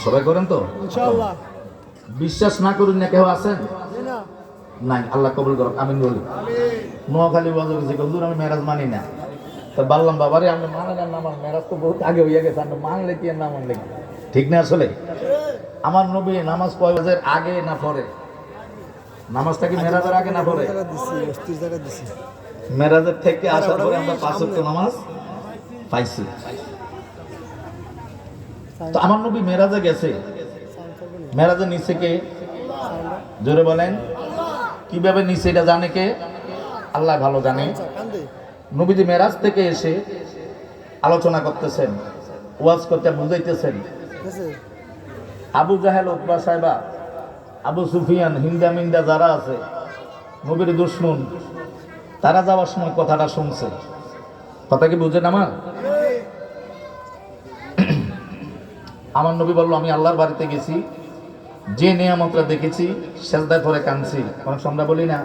সবাই করেন তো ইনশাআল্লাহ। বিশ্বাস না করুন না কেউ আছেন না নাই আল্লাহ কবুল করুন আমিন বলি নোয়াখালী বাজার গেছে হুজুর আমি মেরাজ মানি না তো বললাম বাবারে আমি মানে না আমার মেরাজ তো বহুত আগে হয়ে গেছে আমি মানলে কি আর না মানলে কি ঠিক না আসলে আমার নবী নামাজ কয় বাজের আগে না পরে নামাজটা কি মেরাজের আগে না পরে দিছি 30 টাকা দিছি। মেরাজের থেকে আসার পরে আমরা পাঁচ ওয়াক্ত নামাজ পাইছি তো আমার নবী মেরাজে গেছে মেরাজের নিচে কে জোরে বলেন কিভাবে নিচে এটা জানে কে আল্লাহ ভালো জানে নবীজি মেরাজ থেকে এসে আলোচনা করতেছেন ওয়াজ করতে বুঝাইতেছেন আবু জাহেল উতবা সাহেবা আবু সুফিয়ান হিন্দা মিন্দা যারা আছে নবীর দুশমন তারা যাওয়ার সময় কথাটা শুনছে কথা কি বুঝেন আমার নবী বলল আমি আল্লাহর বাড়িতে গেছি যে নিয়ামতটা দেখেছি সেজদায় পরে কাঁদছি অনেক সময় বলি না